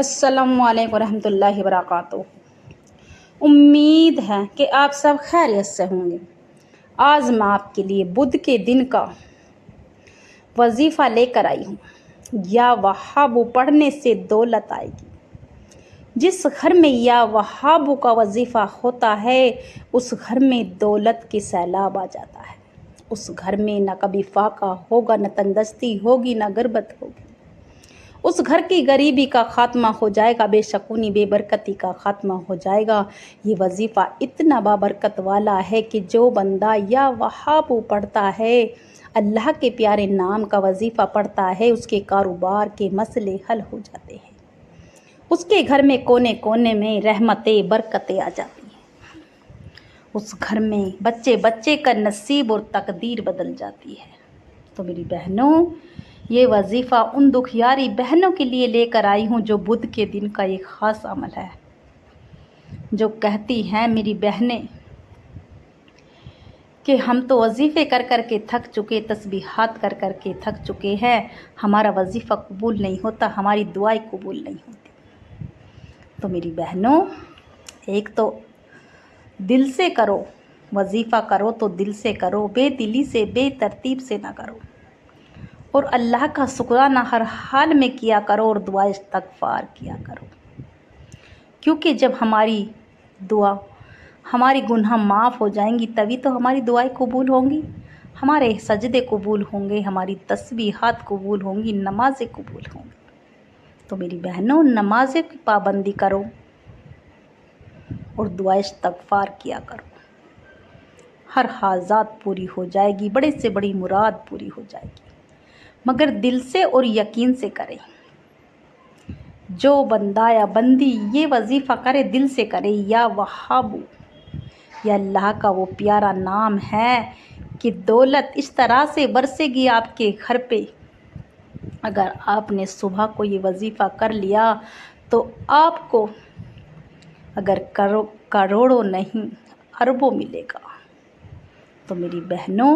السلام علیکم ورحمۃ اللہ وبرکاتہ۔ امید ہے کہ آپ سب خیریت سے ہوں گے۔ آج میں آپ کے لیے بدھ کے دن کا وظیفہ لے کر آئی ہوں۔ یا وہابو پڑھنے سے دولت آئے گی۔ جس گھر میں یا وہابو کا وظیفہ ہوتا ہے اس گھر میں دولت کے سیلاب آ جاتا ہے۔ اس گھر میں نہ کبھی فاقہ ہوگا، نہ تنگدستی ہوگی، نہ غربت ہوگی۔ اس گھر کی غریبی کا خاتمہ ہو جائے گا، بے شکونی بے برکتی کا خاتمہ ہو جائے گا۔ یہ وظیفہ اتنا بابرکت والا ہے کہ جو بندہ یا وہابو پڑھتا ہے، اللہ کے پیارے نام کا وظیفہ پڑھتا ہے، اس کے کاروبار کے مسئلے حل ہو جاتے ہیں۔ اس کے گھر میں کونے کونے میں رحمتیں برکتیں آ جاتی ہیں۔ اس گھر میں بچے بچے کا نصیب اور تقدیر بدل جاتی ہے۔ تو میری بہنوں، یہ وظیفہ ان دکھیاری بہنوں کے لیے لے کر آئی ہوں جو بدھ کے دن کا ایک خاص عمل ہے، جو کہتی ہیں میری بہنیں کہ ہم تو وظیفے کر کر کے تھک چکے، تسبیحات کر کر کے تھک چکے ہیں، ہمارا وظیفہ قبول نہیں ہوتا، ہماری دعائیں قبول نہیں ہوتی۔ تو میری بہنوں، ایک تو دل سے کرو، وظیفہ کرو تو دل سے کرو، بے دلی سے بے ترتیب سے نہ کرو، اور اللہ کا شکرانہ ہر حال میں کیا کرو اور دعا استغفار کیا کرو، کیونکہ جب ہماری دعا، ہماری گناہ معاف ہو جائیں گی تبھی تو ہماری دعائیں قبول ہوں گی، ہمارے سجدے قبول ہوں گے، ہماری تسبیحات قبول ہوں گی، نمازیں قبول ہوں گی۔ تو میری بہنوں، نمازیں کی پابندی کرو اور دعا استغفار کیا کرو، ہر حاجات پوری ہو جائے گی، بڑے سے بڑی مراد پوری ہو جائے گی، مگر دل سے اور یقین سے کریں۔ جو بندہ یا بندی یہ وظیفہ کرے، دل سے کرے، یا وہابو، یا اللہ کا وہ پیارا نام ہے کہ دولت اس طرح سے برسے گی آپ کے گھر پہ۔ اگر آپ نے صبح کو یہ وظیفہ کر لیا تو آپ کو اگر کروڑوں نہیں اربوں ملے گا۔ تو میری بہنوں،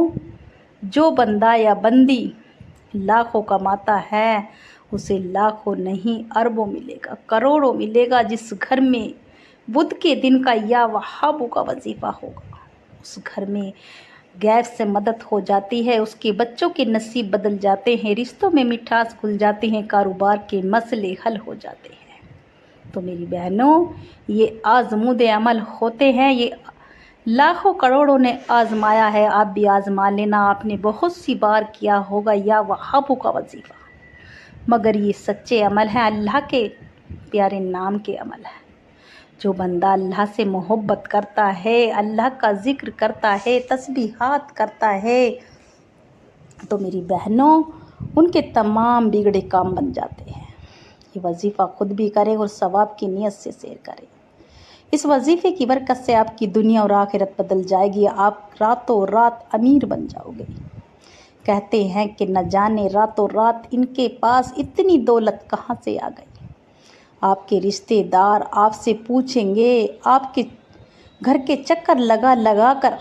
جو بندہ یا بندی لاکھوں کماتا ہے اسے لاکھوں نہیں اربوں ملے گا، کروڑوں ملے گا۔ جس گھر میں بدھ کے دن کا یا وہابو کا وظیفہ ہوگا اس گھر میں غیب سے مدد ہو جاتی ہے، اس کے بچوں کے نصیب بدل جاتے ہیں، رشتوں میں مٹھاس کھل جاتی ہیں، کاروبار کے مسئلے حل ہو جاتے ہیں۔ تو میری بہنوں، یہ آزمود عمل ہوتے ہیں، یہ لاکھوں کروڑوں نے آزمایا ہے، آپ بھی آزما لینا۔ آپ نے بہت سی بار کیا ہوگا یا وہابو کا وظیفہ، مگر یہ سچے عمل ہیں، اللہ کے پیارے نام کے عمل ہیں۔ جو بندہ اللہ سے محبت کرتا ہے، اللہ کا ذکر کرتا ہے، تسبیحات کرتا ہے، تو میری بہنوں ان کے تمام بگڑے کام بن جاتے ہیں۔ یہ وظیفہ خود بھی کریں اور ثواب کی نیت سے شیئر کریں۔ اس وظیفے کی برکت سے آپ کی دنیا اور آخرت بدل جائے گی، آپ راتوں رات امیر بن جاؤ گے۔ کہتے ہیں کہ نہ جانے راتوں رات ان کے پاس اتنی دولت کہاں سے آ گئی۔ آپ کے رشتہ دار آپ سے پوچھیں گے، آپ کے گھر کے چکر لگا لگا کر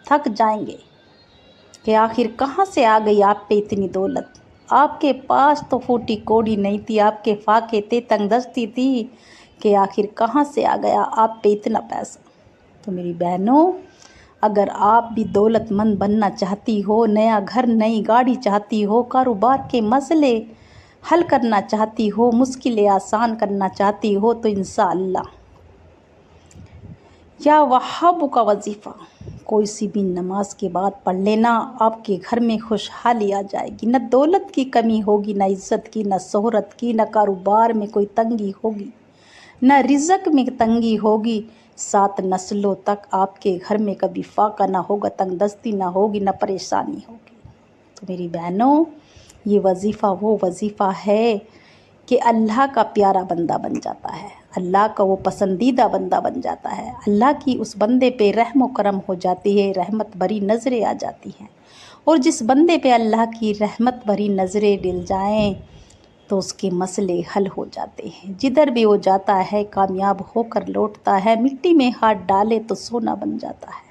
تھک جائیں گے کہ آخر کہاں سے آ گئی آپ پہ اتنی دولت۔ آپ کے پاس تو پھوٹی کوڑی نہیں تھی، آپ کے فاقے تھے، تنگدستی تھی، کہ آخر کہاں سے آ گیا آپ پہ اتنا پیسہ۔ تو میری بہنوں، اگر آپ بھی دولت مند بننا چاہتی ہو، نیا گھر نئی گاڑی چاہتی ہو، کاروبار کے مسئلے حل کرنا چاہتی ہو، مشکلیں آسان کرنا چاہتی ہو، تو انشاءاللہ یا وہابو کا وظیفہ کوئی سی بھی نماز کے بعد پڑھ لینا، آپ کے گھر میں خوشحالی آ جائے گی، نہ دولت کی کمی ہوگی، نہ عزت کی، نہ شہرت کی، نہ کاروبار میں کوئی تنگی ہوگی، نہ رزق میں تنگی ہوگی، 7 نسلوں تک آپ کے گھر میں کبھی فاقہ نہ ہوگا، تنگدستی نہ ہوگی، نہ پریشانی ہوگی۔ تو میری بہنوں، یہ وظیفہ وہ وظیفہ ہے کہ اللہ کا پیارا بندہ بن جاتا ہے، اللہ کا وہ پسندیدہ بندہ بن جاتا ہے، اللہ کی اس بندے پہ رحم و کرم ہو جاتی ہے، رحمت بھری نظریں آ جاتی ہیں، اور جس بندے پہ اللہ کی رحمت بھری نظریں ڈل جائیں تو اس کے مسئلے حل ہو جاتے ہیں، جدھر بھی وہ جاتا ہے کامیاب ہو کر لوٹتا ہے، مٹی میں ہاتھ ڈالے تو سونا بن جاتا ہے۔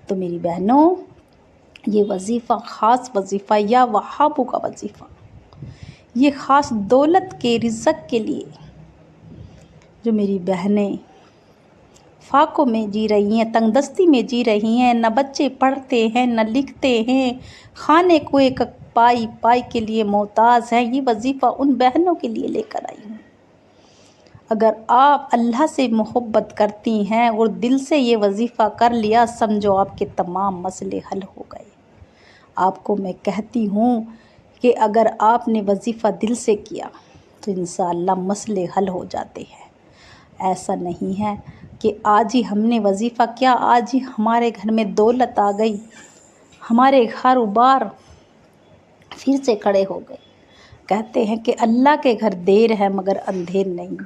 تو میری بہنوں، یہ وظیفہ خاص وظیفہ یا وہابو کا وظیفہ، یہ خاص دولت کے رزق کے لیے جو میری بہنیں فاقوں میں جی رہی ہیں، تنگ دستی میں جی رہی ہیں، نہ بچے پڑھتے ہیں نہ لکھتے ہیں، کھانے کو ایک پائی پائی کے لیے محتاج ہیں، یہ وظیفہ ان بہنوں کے لیے لے کر آئی ہوں۔ اگر آپ اللہ سے محبت کرتی ہیں اور دل سے یہ وظیفہ کر لیا، سمجھو آپ کے تمام مسئلے حل ہو گئے۔ آپ کو میں کہتی ہوں کہ اگر آپ نے وظیفہ دل سے کیا تو انشاءاللہ مسئلے حل ہو جاتے ہیں۔ ایسا نہیں ہے کہ آج ہی ہم نے وظیفہ کیا، آج ہی ہمارے گھر میں دولت آ گئی، ہمارے کاروبار پھر سے کھڑے ہو گئے۔ کہتے ہیں کہ اللہ کے گھر دیر ہے مگر اندھیر نہیں۔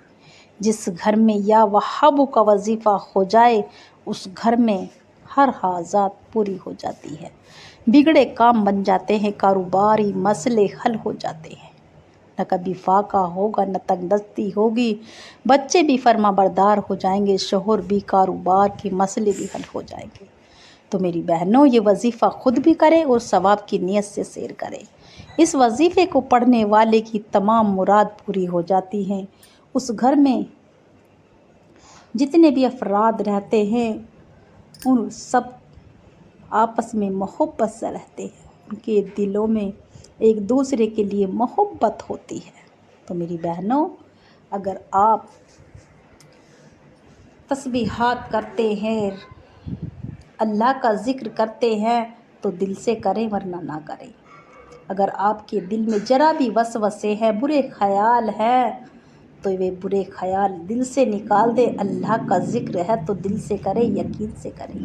جس گھر میں یا وہابو کا وظیفہ ہو جائے اس گھر میں ہر حاجات پوری ہو جاتی ہے، بگڑے کام بن جاتے ہیں، کاروباری مسئلے حل ہو جاتے ہیں، نہ کبھی فاقہ ہوگا نہ تنگ دستی ہوگی، بچے بھی فرما بردار ہو جائیں گے، شوہر بھی، کاروبار کے مسئلے بھی حل ہو جائیں گے۔ تو میری بہنوں یہ وظیفہ خود بھی کرے اور ثواب کی نیت سے سیر کرے۔ اس وظیفے کو پڑھنے والے کی تمام مراد پوری ہو جاتی ہیں۔ اس گھر میں جتنے بھی افراد رہتے ہیں ان سب آپس میں محبت سے رہتے ہیں، ان کے دلوں میں ایک دوسرے کے لیے محبت ہوتی ہے۔ تو میری بہنوں اگر آپ تسبیحات کرتے ہیں، اللہ کا ذکر کرتے ہیں تو دل سے کریں ورنہ نہ کریں۔ اگر آپ کے دل میں ذرا بھی وسوسے ہیں، برے خیال ہیں تو وہ برے خیال دل سے نکال دے۔ اللہ کا ذکر ہے تو دل سے کریں، یقین سے کریں۔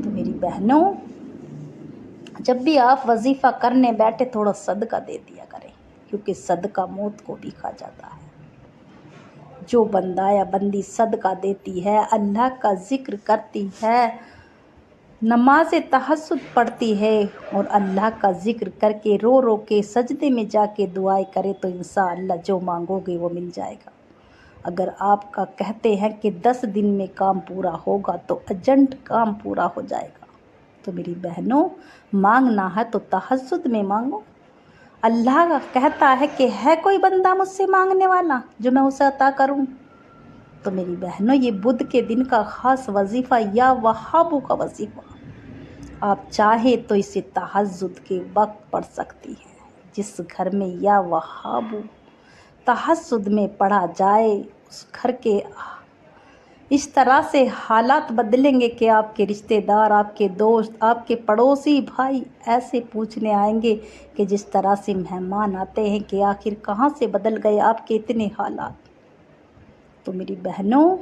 تو میری بہنوں جب بھی آپ وظیفہ کرنے بیٹھے تھوڑا صدقہ دے دیا کریں، کیونکہ صدقہ موت کو بھی کھا جاتا ہے۔ جو بندہ یا بندی صدقہ دیتی ہے، اللہ کا ذکر کرتی ہے، نماز تہجد پڑھتی ہے اور اللہ کا ذکر کر کے رو رو کے سجدے میں جا کے دعائیں کرے تو انشاءاللہ جو مانگو گے وہ مل جائے گا۔ اگر آپ کا کہتے ہیں کہ 10 دن میں کام پورا ہوگا تو ارجنٹ کام پورا ہو جائے گا۔ تو میری بہنوں مانگنا ہے تو تہجد میں مانگو۔ اللہ کہتا ہے کہ ہے کوئی بندہ مجھ سے مانگنے والا جو میں اسے عطا کروں۔ تو میری بہنوں یہ بدھ کے دن کا خاص وظیفہ یا وہابو کا وظیفہ آپ چاہے تو اسے تہجد کے وقت پڑھ سکتی ہیں۔ جس گھر میں یا وہابو تہجد میں پڑھا جائے اس گھر کے اس طرح سے حالات بدلیں گے کہ آپ کے رشتہ دار، آپ کے دوست، آپ کے پڑوسی بھائی ایسے پوچھنے آئیں گے کہ جس طرح سے مہمان آتے ہیں کہ آخر کہاں سے بدل گئے آپ کے اتنے حالات۔ تو میری بہنوں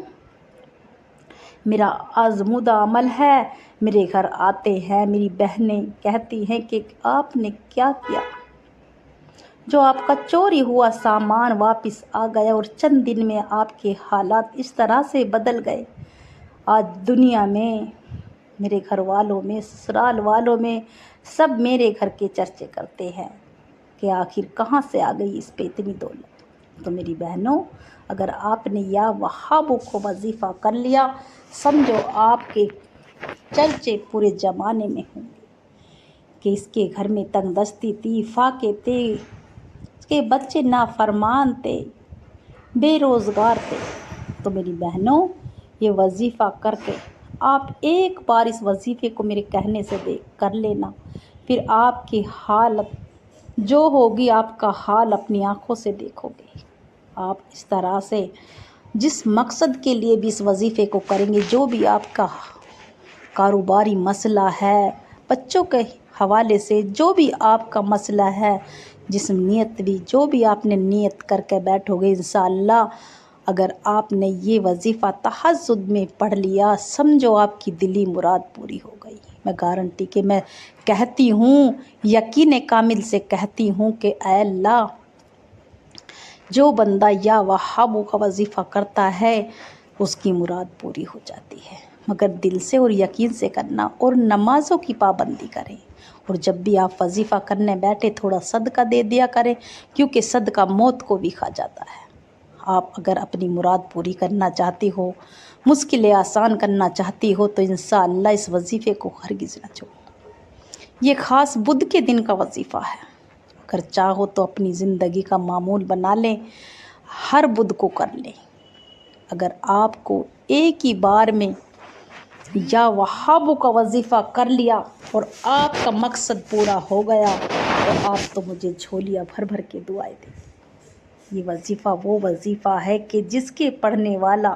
میرا آزمودہ عمل ہے، میرے گھر آتے ہیں میری بہنیں کہتی ہیں کہ آپ نے کیا کیا، جو آپ کا چوری ہوا سامان واپس آ گیا اور چند دن میں آپ کے حالات اس طرح سے بدل گئے۔ آج دنیا میں میرے گھر والوں میں، سسرال والوں میں سب میرے گھر کے چرچے کرتے ہیں کہ آخر کہاں سے آ گئی اس پہ اتنی دولت۔ تو میری بہنوں اگر آپ نے یا وہابو کو وظیفہ کر لیا سمجھو آپ کے چرچے پورے زمانے میں ہوں گے کہ اس کے گھر میں تنگ دستی تھی، فاقے تھے، اس کے بچے نافرمان تھے، بے روزگار تھے۔ تو میری بہنوں یہ وظیفہ کر کے آپ ایک بار اس وظیفے کو میرے کہنے سے کر لینا، پھر آپ کی حالت جو ہوگی آپ کا حال اپنی آنکھوں سے دیکھو گے۔ آپ اس طرح سے جس مقصد کے لیے بھی اس وظیفے کو کریں گے، جو بھی آپ کا کاروباری مسئلہ ہے، بچوں کے حوالے سے جو بھی آپ کا مسئلہ ہے، جسم نیت بھی جو بھی آپ نے نیت کر کے بیٹھو گے انشاءاللہ اگر آپ نے یہ وظیفہ تہجد میں پڑھ لیا سمجھو آپ کی دلی مراد پوری ہو گئی۔ میں گارنٹی کہ میں کہتی ہوں، یقین کامل سے کہتی ہوں کہ اے اللہ جو بندہ یا وہابو کا وظیفہ کرتا ہے اس کی مراد پوری ہو جاتی ہے، مگر دل سے اور یقین سے کرنا اور نمازوں کی پابندی کریں، اور جب بھی آپ وظیفہ کرنے بیٹھے تھوڑا صدقہ دے دیا کریں، کیونکہ صدقہ موت کو بھی کھا جاتا ہے۔ آپ اگر اپنی مراد پوری کرنا چاہتی ہو، مشکلیں آسان کرنا چاہتی ہو تو انشاءاللہ اس وظیفے کو ہرگز نہ چھوڑو۔ یہ خاص بدھ کے دن کا وظیفہ ہے، اگر چاہو تو اپنی زندگی کا معمول بنا لیں، ہر بدھ کو کر لیں۔ اگر آپ کو ایک ہی بار میں یا وہابوں کا وظیفہ کر لیا اور آپ کا مقصد پورا ہو گیا تو آپ تو مجھے جھولیاں بھر بھر کے دعائیں دیں۔ یہ وظیفہ وہ وظیفہ ہے کہ جس کے پڑھنے والا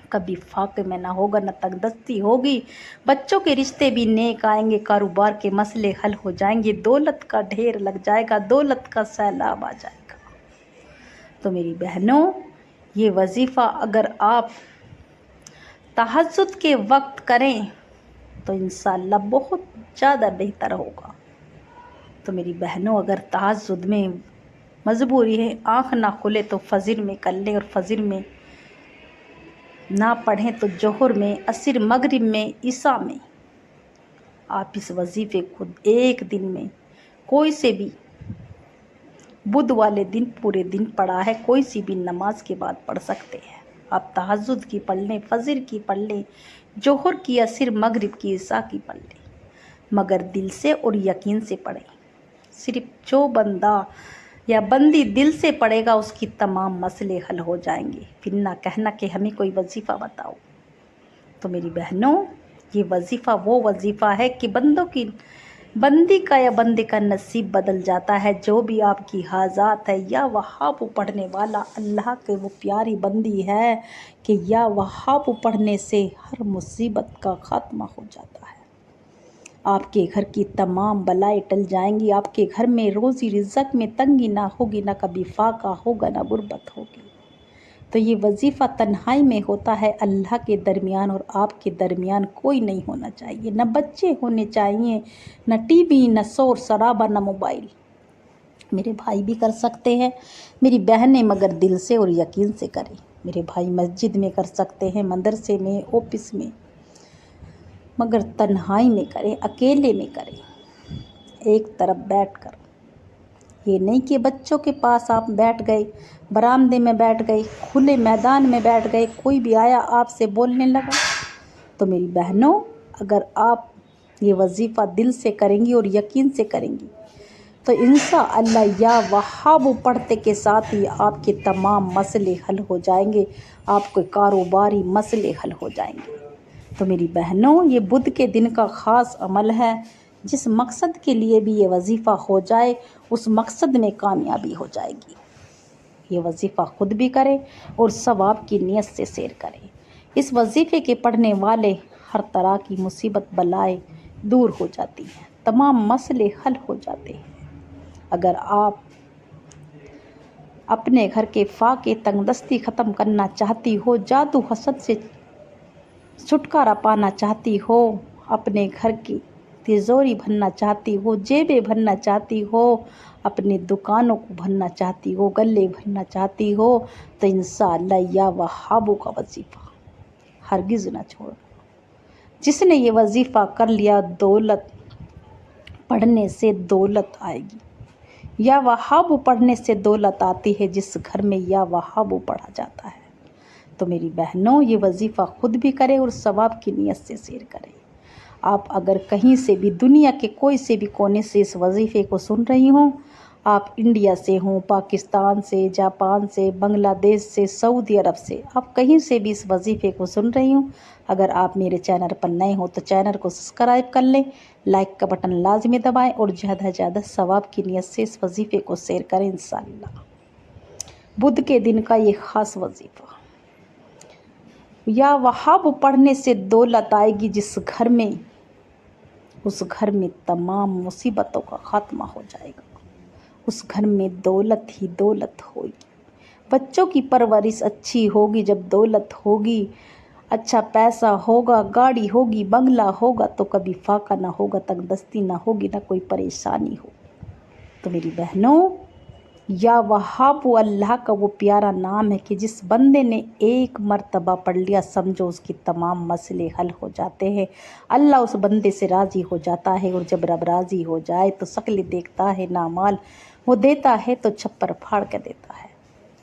کبھی فاقے میں نہ ہوگا، نہ تنگ دستی ہوگی، بچوں کے رشتے بھی نیک آئیں گے، کاروبار کے مسئلے حل ہو جائیں گے، دولت کا ڈھیر لگ جائے گا، دولت کا سیلاب آ جائے گا۔ تو میری بہنوں، یہ وظیفہ اگر آپ تہجد کے وقت کریں تو انشاءاللہ بہت زیادہ بہتر ہوگا۔ تو میری بہنوں، اگر تہجد میں مجبوری ہے آنکھ نہ کھلے تو فجر میں کر لیں، اور فجر میں نہ پڑھیں تو ظہر میں، عصر، مغرب میں، عشاء میں آپ اس وظیفے کو ایک دن میں کوئی سے بھی بدھ والے دن پورے دن پڑھا ہے، کوئی سی بھی نماز کے بعد پڑھ سکتے ہیں۔ آپ تہجد کی پڑھ لیں، فجر کی پڑھ لیں، ظہر کی، عصر، مغرب کی، عشاء کی پڑھ لیں، مگر دل سے اور یقین سے پڑھیں۔ صرف جو بندہ یا بندی دل سے پڑھے گا اس کی تمام مسئلے حل ہو جائیں گے، پھر نہ کہنا کہ ہمیں کوئی وظیفہ بتاؤ۔ تو میری بہنوں، یہ وظیفہ وہ وظیفہ ہے کہ بندی کا یا بندے کا نصیب بدل جاتا ہے۔ جو بھی آپ کی حاجات ہے، یا وہاب پڑھنے والا اللہ کے وہ پیاری بندی ہے کہ یا وہاب پڑھنے سے ہر مصیبت کا خاتمہ ہو جاتا ہے۔ آپ کے گھر کی تمام بلائیں ٹل جائیں گی، آپ کے گھر میں روزی رزق میں تنگی نہ ہوگی، نہ کبھی فاقہ ہوگا، نہ غربت ہوگی۔ تو یہ وظیفہ تنہائی میں ہوتا ہے، اللہ کے درمیان اور آپ کے درمیان کوئی نہیں ہونا چاہیے، نہ بچے ہونے چاہیے، نہ ٹی وی، نہ شور شرابہ، نہ موبائل۔ میرے بھائی بھی کر سکتے ہیں، میری بہنیں، مگر دل سے اور یقین سے کریں۔ میرے بھائی مسجد میں کر سکتے ہیں، مدرسے میں، آفس میں، مگر تنہائی میں کریں، اکیلے میں کریں، ایک طرف بیٹھ کر۔ یہ نہیں کہ بچوں کے پاس آپ بیٹھ گئے، برآمدے میں بیٹھ گئے، کھلے میدان میں بیٹھ گئے، کوئی بھی آیا آپ سے بولنے لگا۔ تو میری بہنوں، اگر آپ یہ وظیفہ دل سے کریں گی اور یقین سے کریں گی تو انشاءاللہ یا وہاب پڑھتے کے ساتھ ہی آپ کے تمام مسئلے حل ہو جائیں گے، آپ کے کاروباری مسئلے حل ہو جائیں گے۔ تو میری بہنوں، یہ بدھ کے دن کا خاص عمل ہے، جس مقصد کے لیے بھی یہ وظیفہ ہو جائے اس مقصد میں کامیابی ہو جائے گی۔ یہ وظیفہ خود بھی کریں اور ثواب کی نیت سے سیر کریں۔ اس وظیفے کے پڑھنے والے ہر طرح کی مصیبت بلائیں دور ہو جاتی ہیں، تمام مسئلے حل ہو جاتے ہیں۔ اگر آپ اپنے گھر کے فاقے تنگ دستی ختم کرنا چاہتی ہو، جادو حسد سے چھٹکارا پانا چاہتی ہو، اپنے گھر کی تجوری بھرنا چاہتی ہو، جیبیں بھرنا چاہتی ہو، اپنے دکانوں کو بھرنا چاہتی ہو، گلے بھرنا چاہتی ہو، تو انشاءاللہ یا وہابوں کا وظیفہ ہرگز نہ چھوڑنا۔ جس نے یہ وظیفہ کر لیا، دولت پڑھنے سے دولت آئے گی۔ یا وہاب پڑھنے سے دولت آتی ہے، جس گھر میں یا وہاب پڑھا جاتا ہے۔ تو میری بہنوں، یہ وظیفہ خود بھی کریں اور ثواب کی نیت سے سیر کریں۔ آپ اگر کہیں سے بھی، دنیا کے کوئی سے بھی کونے سے اس وظیفے کو سن رہی ہوں، آپ انڈیا سے ہوں، پاکستان سے، جاپان سے، بنگلہ دیش سے، سعودی عرب سے، آپ کہیں سے بھی اس وظیفے کو سن رہی ہوں، اگر آپ میرے چینل پر نئے ہوں تو چینل کو سبسکرائب کر لیں، لائک کا بٹن لازمی دبائیں اور زیادہ سے زیادہ ثواب کی نیت سے اس وظیفے کو شیئر کریں انشاءاللہ۔ بدھ کے دن کا یہ خاص وظیفہ، یا وہاب پڑھنے سے دولت آئے گی، جس گھر میں، اس گھر میں تمام مصیبتوں کا خاتمہ ہو جائے گا، اس گھر میں دولت ہی دولت ہوگی۔ بچوں کی پرورش اچھی ہوگی، جب دولت ہوگی، اچھا پیسہ ہوگا، گاڑی ہوگی، بنگلہ ہوگا، تو کبھی فاقہ نہ ہوگا، تنگ دستی نہ ہوگی، نہ کوئی پریشانی ہوگی۔ تو میری بہنوں، یا وہاب اللہ کا وہ پیارا نام ہے کہ جس بندے نے ایک مرتبہ پڑھ لیا، سمجھو اس کی تمام مسئلے حل ہو جاتے ہیں، اللہ اس بندے سے راضی ہو جاتا ہے، اور جب رب راضی ہو جائے تو شکل دیکھتا ہے، نہ مال وہ دیتا ہے تو چھپر پھاڑ کے دیتا ہے۔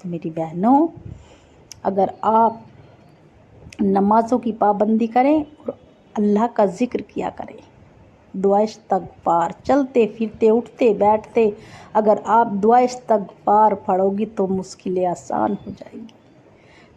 تو میری بہنوں، اگر آپ نمازوں کی پابندی کریں اور اللہ کا ذکر کیا کریں، دعا استغفار، چلتے پھرتے اٹھتے بیٹھتے اگر آپ دعا استغفار پڑھو گی تو مشکلیں آسان ہو جائیں گی،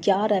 11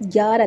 11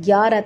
11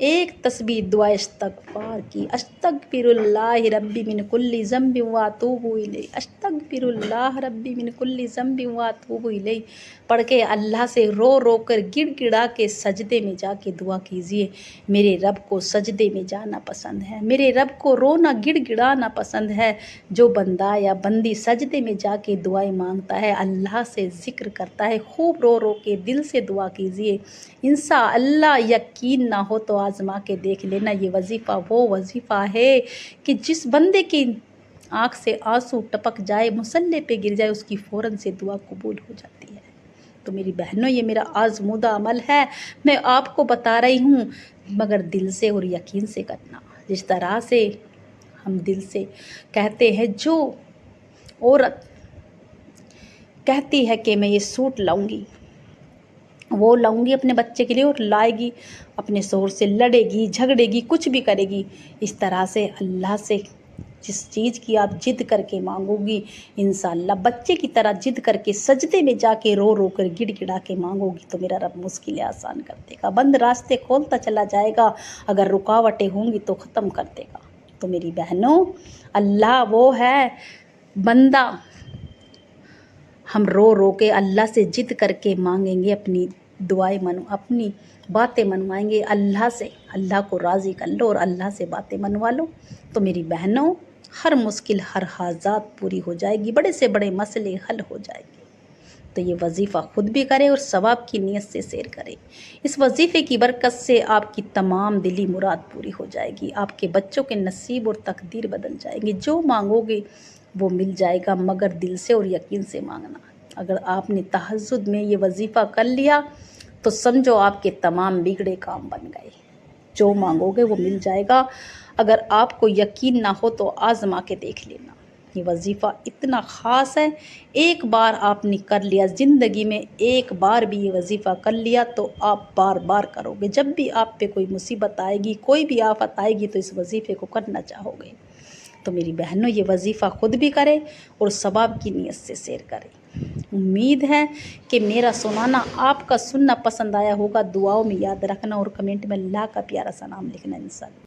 ایک تسبیح دعا استغفار کی، استغفر اللہ ربی من کل ذنب واتوب الیہ، استغفر اللہ ربی من کل ذنب واتوب الیہ پڑھ کے اللہ سے رو رو کر گڑ گڑا کے سجدے میں جا کے دعا کیجئے۔ میرے رب کو سجدے میں جانا پسند ہے، میرے رب کو رونا گڑ گڑانا پسند ہے۔ جو بندہ یا بندی سجدے میں جا کے دعائیں مانگتا ہے، اللہ سے ذکر کرتا ہے، خوب رو رو کے دل سے دعا کیجئے۔ انشاءاللہ یقین نہ ہو تو آزما کے دیکھ لینا، یہ وظیفہ وہ وظیفہ ہے کہ جس بندے کی آنکھ سے آنسو ٹپک جائے، مصلی پہ گر جائے، اس کی فوراً سے دعا قبول ہو جاتی ہے۔ تو میری بہنوں، یہ میرا آزمودہ عمل ہے، میں آپ کو بتا رہی ہوں، مگر دل سے اور یقین سے کرنا۔ جس طرح سے ہم دل سے کہتے ہیں، جو عورت کہتی ہے کہ میں یہ سوٹ لاؤں گی، وہ لاؤں گی اپنے بچے کے لیے، اور لائے گی، اپنے شوہر سے لڑے گی، جھگڑے گی، کچھ بھی کرے گی، اس طرح سے اللہ سے جس چیز کی آپ جد کر کے مانگو گی، انشاءاللہ بچے کی طرح جد کر کے سجدے میں جا کے رو رو کر گڑ گڑا کے مانگو گی، تو میرا رب مشکلیں آسان کر دے گا، بند راستے کھولتا چلا جائے گا، اگر رکاوٹیں ہوں گی تو ختم کر دے گا۔ تو میری بہنوں، اللہ وہ ہے بندہ، ہم رو رو کے اللہ سے جد کر کے مانگیں گے، اپنی دعائیں اپنی باتیں منوائیں گے اللہ سے، اللہ کو راضی کر لو اور اللہ سے باتیں منوا لو، تو میری بہنوں ہر مشکل، ہر حاجات پوری ہو جائے گی، بڑے سے بڑے مسئلے حل ہو جائیں گے۔ تو یہ وظیفہ خود بھی کرے اور ثواب کی نیت سے شیئر کرے۔ اس وظیفے کی برکت سے آپ کی تمام دلی مراد پوری ہو جائے گی، آپ کے بچوں کے نصیب اور تقدیر بدل جائیں گی، جو مانگو گے وہ مل جائے گا، مگر دل سے اور یقین سے مانگنا۔ اگر آپ نے تہجد میں یہ وظیفہ کر لیا تو سمجھو آپ کے تمام بگڑے کام بن گئے، جو مانگو گے وہ مل جائے گا۔ اگر آپ کو یقین نہ ہو تو آزما کے دیکھ لینا، یہ وظیفہ اتنا خاص ہے، ایک بار آپ نے کر لیا زندگی میں، ایک بار بھی یہ وظیفہ کر لیا تو آپ بار بار کرو گے، جب بھی آپ پہ کوئی مصیبت آئے گی، کوئی بھی آفت آئے گی تو اس وظیفے کو کرنا چاہو گے۔ تو میری بہنوں، یہ وظیفہ خود بھی کرے اور ثواب کی نیت سے شیئر کرے۔ امید ہے کہ میرا سنانا آپ کا سننا پسند آیا ہوگا، دعاؤں میں یاد رکھنا اور کمنٹ میں اللہ کا پیارا سا نام لکھنا انشاءاللہ۔